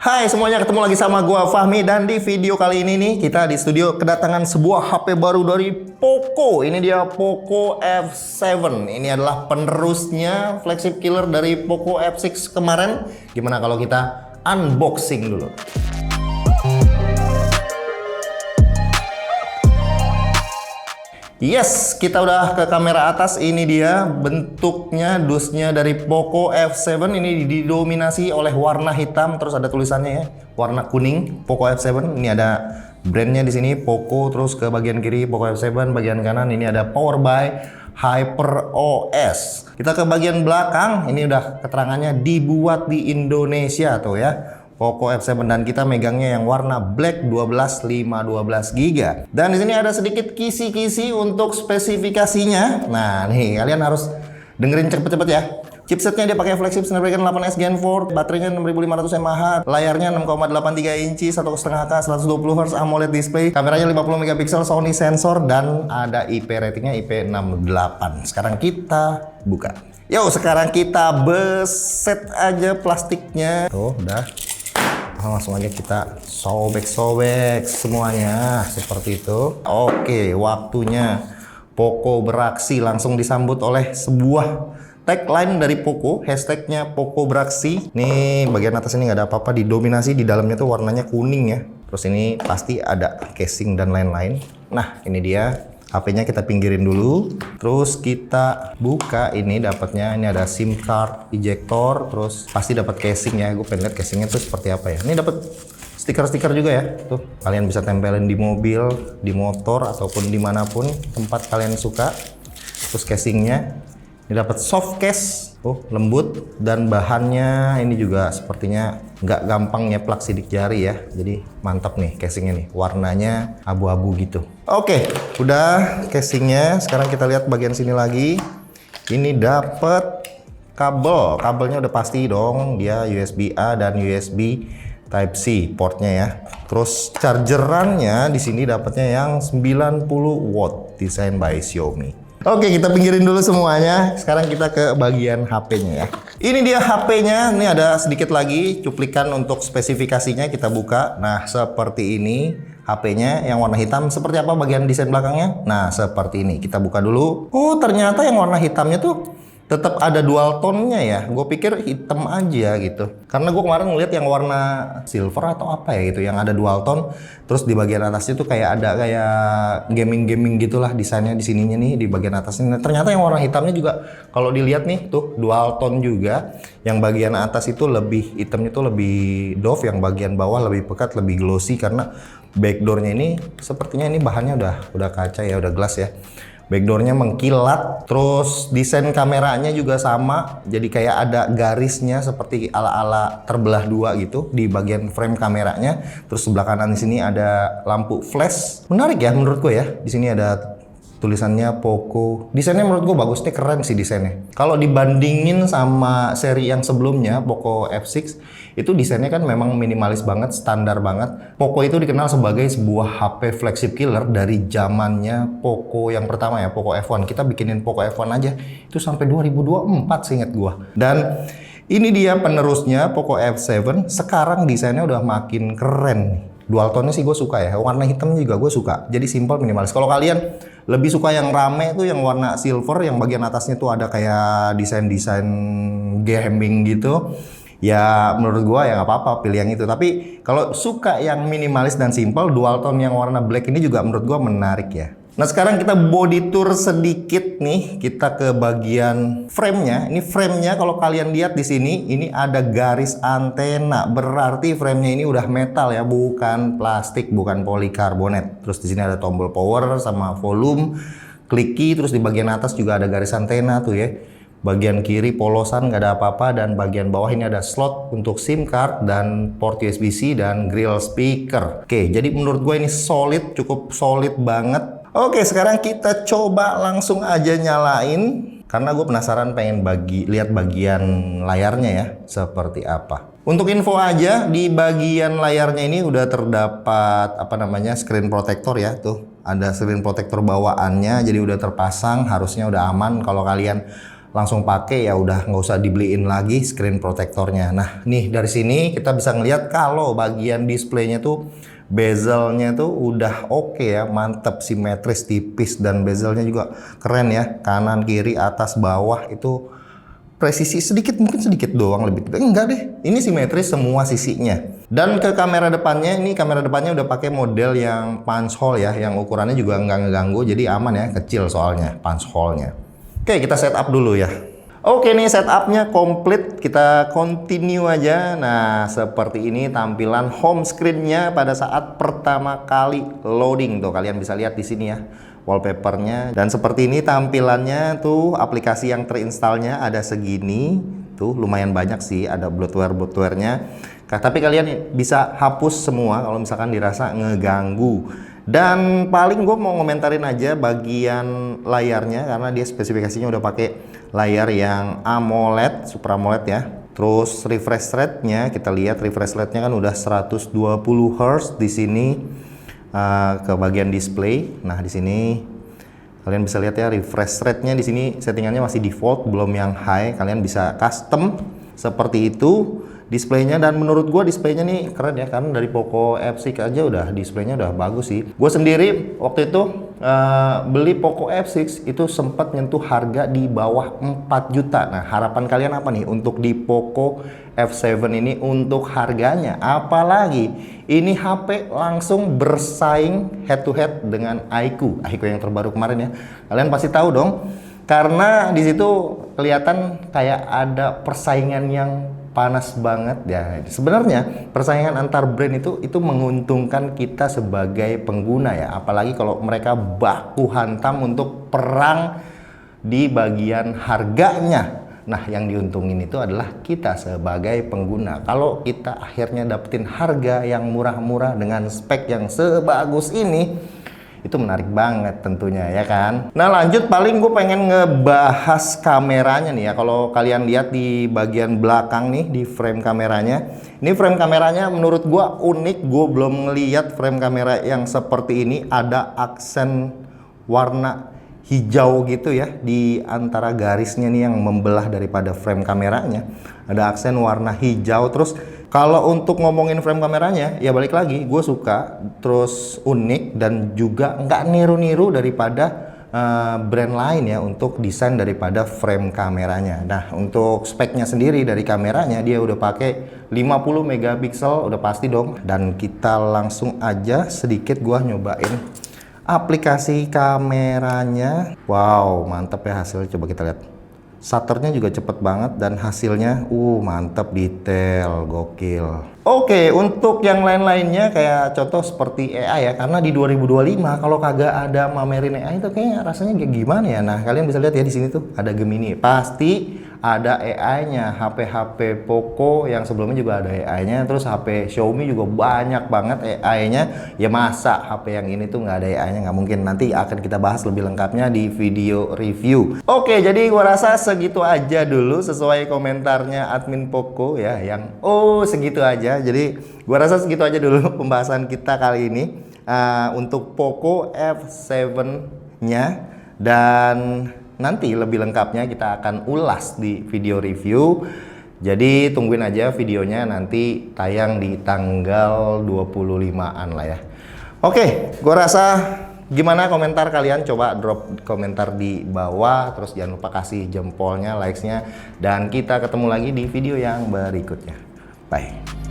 Hai semuanya, ketemu lagi sama gua Fahmi, dan di video kali ini nih kita di studio kedatangan sebuah HP baru dari Poco. Ini dia Poco F7. Ini adalah penerusnya flagship killer dari Poco F6 kemarin. Gimana kalau kita unboxing dulu? Yes, kita udah ke kamera atas. Ini dia bentuknya, dusnya dari Poco F7. Ini didominasi oleh warna hitam, terus ada tulisannya ya, warna kuning Poco F7. Ini ada brandnya di sini Poco, terus ke bagian kiri Poco F7, bagian kanan ini ada Power by HyperOS. Kita ke bagian belakang, ini udah keterangannya dibuat di Indonesia tuh ya. Poco F7, dan kita megangnya yang warna black 12 GB. Dan di sini ada sedikit kisi-kisi untuk spesifikasinya. Nah, nih kalian harus dengerin cepet-cepet ya. Chipsetnya dia pakai flagship Snapdragon 8S Gen 4, baterainya 6500 mAh, layarnya 6,83 inci, 1,5K, 120 Hz AMOLED display, kameranya 50 megapiksel, Sony sensor, dan ada IP ratingnya IP68. Sekarang kita buka. Yo, sekarang kita beset aja plastiknya. Tuh, udah. Langsung aja kita sobek-sobek semuanya seperti itu. Oke, waktunya Poco beraksi. Langsung disambut oleh sebuah tagline dari Poco, hashtagnya Poco beraksi. Nih bagian atas ini nggak ada apa-apa, didominasi di dalamnya tuh warnanya kuning ya. Terus ini pasti ada casing dan lain-lain. Nah ini dia. HP-nya kita pinggirin dulu, terus kita buka. Ini dapatnya, ini ada SIM card ejector, terus pasti dapat casing ya. Gue pengen lihat casingnya tuh seperti apa ya. Ini dapat stiker-stiker juga ya. Tuh kalian bisa tempelin di mobil, di motor, ataupun dimanapun tempat kalian suka. Terus casingnya ini dapat soft case, lembut, dan bahannya ini juga sepertinya nggak gampang nyeplak sidik jari ya. Jadi mantap nih casingnya nih, warnanya abu-abu gitu. Oke, udah casingnya. Sekarang kita lihat bagian sini lagi. Ini dapat kabel, kabelnya udah pasti dong, dia USB A dan USB Type C portnya ya. Terus chargerannya di sini dapatnya yang 90 watt, desain by Xiaomi. Oke, kita pinggirin dulu semuanya. Sekarang kita ke bagian HP-nya ya. Ini dia HP-nya. Ini ada sedikit lagi cuplikan untuk spesifikasinya, kita buka. Nah, seperti ini HP-nya yang warna hitam. Seperti apa bagian desain belakangnya? Nah, seperti ini. Kita buka dulu. Oh, ternyata yang warna hitamnya tuh tetap ada dual tone-nya ya. Gue pikir hitam aja gitu. Karena gue kemarin ngeliat yang warna silver atau apa ya gitu, yang ada dual tone. Terus di bagian atasnya tuh kayak ada kayak gaming-gaming gitulah desainnya di sininya nih di bagian atasnya. Ternyata yang warna hitamnya juga kalau dilihat nih tuh dual tone juga. Yang bagian atas itu lebih hitamnya tuh lebih doff, yang bagian bawah lebih pekat, lebih glossy karena backdoornya ini sepertinya ini bahannya udah kaca ya, udah glass ya. Backdoornya mengkilat, terus desain kameranya juga sama, jadi kayak ada garisnya seperti ala-ala terbelah dua gitu di bagian frame kameranya. Terus sebelah kanan di sini ada lampu flash, menarik ya menurut gue ya. Di sini ada tulisannya Poco. Desainnya menurut gue bagus nih, keren sih desainnya. Kalau dibandingin sama seri yang sebelumnya Poco F6 itu desainnya kan memang minimalis banget, standar banget. Poco itu dikenal sebagai sebuah HP flagship killer dari zamannya Poco yang pertama ya, Poco F1. Kita bikinin Poco F1 aja itu sampai 2024 seingat gua. Dan ini dia penerusnya Poco F7. Sekarang desainnya udah makin keren nih. Dual tone-nya sih gue suka ya, warna hitamnya juga gue suka. Jadi simple, minimalis. Kalau kalian lebih suka yang rame tuh yang warna silver, yang bagian atasnya tuh ada kayak desain-desain gaming gitu, ya menurut gue ya nggak apa-apa pilih yang itu. Tapi kalau suka yang minimalis dan simple, dual tone yang warna black ini juga menurut gue menarik ya. Nah sekarang kita body tour sedikit nih, kita ke bagian frame-nya. Ini frame-nya kalau kalian lihat di sini, ini ada garis antena. Berarti frame-nya ini udah metal ya, bukan plastik, bukan polikarbonat. Terus di sini ada tombol power sama volume, klik key, terus di bagian atas juga ada garis antena tuh ya. Bagian kiri polosan nggak ada apa-apa, dan bagian bawah ini ada slot untuk SIM card dan port USB-C dan grill speaker. Oke, jadi menurut gue ini solid, cukup solid banget. Oke, sekarang kita coba langsung aja nyalain karena gue penasaran pengen lihat bagian layarnya ya seperti apa. Untuk info aja, di bagian layarnya ini udah terdapat apa namanya screen protector ya, tuh ada screen protector bawaannya, jadi udah terpasang, harusnya udah aman. Kalau kalian langsung pakai ya udah nggak usah dibeliin lagi screen protectornya. Nah nih dari sini kita bisa ngelihat kalau bagian displaynya tuh bezelnya tuh udah oke ya, mantep, simetris, tipis, dan bezelnya juga keren ya, kanan kiri atas bawah itu presisi sedikit, mungkin sedikit doang lebih, enggak deh, ini simetris semua sisinya. Dan ke kamera depannya, ini kamera depannya udah pakai model yang punch hole ya, yang ukurannya juga nggak ngeganggu, jadi aman ya, kecil soalnya punch hole-nya. Oke, kita setup dulu ya. Oke nih, setupnya komplit, kita continue aja. Nah seperti ini tampilan home screen-nya pada saat pertama kali loading tuh, kalian bisa lihat di sini ya wallpapernya. Dan seperti ini tampilannya tuh, aplikasi yang terinstallnya ada segini tuh, lumayan banyak sih, ada bloatware-bloatware-nya. Tapi kalian bisa hapus semua kalau misalkan dirasa ngeganggu. Dan paling gue mau ngomentarin aja bagian layarnya, karena dia spesifikasinya udah pakai layar yang AMOLED, Super AMOLED ya. Terus refresh rate-nya, kita lihat refresh rate-nya kan udah 120 Hz di sini. Ke bagian display. Nah, di sini kalian bisa lihat ya, refresh rate-nya di sini settingannya masih default, belum yang high. Kalian bisa custom seperti itu displaynya, dan menurut gua displaynya nih keren ya, karena dari Poco F6 aja udah displaynya udah bagus sih. Gue sendiri waktu itu beli Poco F6 itu sempat nyentuh harga di bawah 4 juta. Nah harapan kalian apa nih untuk di Poco F7 ini untuk harganya? Apalagi ini HP langsung bersaing head to head dengan iQOO yang terbaru kemarin ya. Kalian pasti tahu dong, karena di situ kelihatan kayak ada persaingan yang panas banget ya. Sebenarnya persaingan antar brand itu menguntungkan kita sebagai pengguna ya, apalagi kalau mereka baku hantam untuk perang di bagian harganya. Nah yang diuntungin itu adalah kita sebagai pengguna. Kalau kita akhirnya dapetin harga yang murah-murah dengan spek yang sebagus ini, itu menarik banget tentunya ya kan. Nah lanjut, paling gue pengen ngebahas kameranya nih ya. Kalau kalian lihat di bagian belakang nih, di frame kameranya, ini frame kameranya menurut gue unik. Gue belum ngeliat frame kamera yang seperti ini. Ada aksen warna hijau gitu ya di antara garisnya nih yang membelah daripada frame kameranya. Ada aksen warna hijau. Terus kalau untuk ngomongin frame kameranya, ya balik lagi, gue suka, terus unik, dan juga nggak niru-niru daripada brand lain ya untuk desain daripada frame kameranya. Nah untuk speknya sendiri dari kameranya, dia udah pakai 50 megapiksel, udah pasti dong. Dan kita langsung aja sedikit gua nyobain aplikasi kameranya. Wow mantep ya hasilnya, coba kita lihat. Shutternya juga cepet banget, dan hasilnya mantap, detail, gokil. Oke, untuk yang lain-lainnya kayak contoh seperti AI ya, karena di 2025 kalau kagak ada mamerin AI itu kayaknya rasanya kayak gimana ya. Nah kalian bisa lihat ya di sini tuh ada Gemini, pasti ada AI-nya. HP-HP Poco yang sebelumnya juga ada AI-nya, terus HP Xiaomi juga banyak banget AI-nya. Ya masa HP yang ini tuh nggak ada AI-nya? Nggak mungkin. Nanti akan kita bahas lebih lengkapnya di video review. Oke, jadi gua rasa segitu aja dulu sesuai komentarnya admin Poco ya, yang segitu aja. Jadi gua rasa segitu aja dulu pembahasan kita kali ini untuk Poco F7-nya, dan nanti lebih lengkapnya kita akan ulas di video review. Jadi tungguin aja videonya, nanti tayang di tanggal 25-an lah ya. Oke, gua rasa gimana komentar kalian? Coba drop komentar di bawah. Terus jangan lupa kasih jempolnya, likes-nya. Dan kita ketemu lagi di video yang berikutnya. Bye.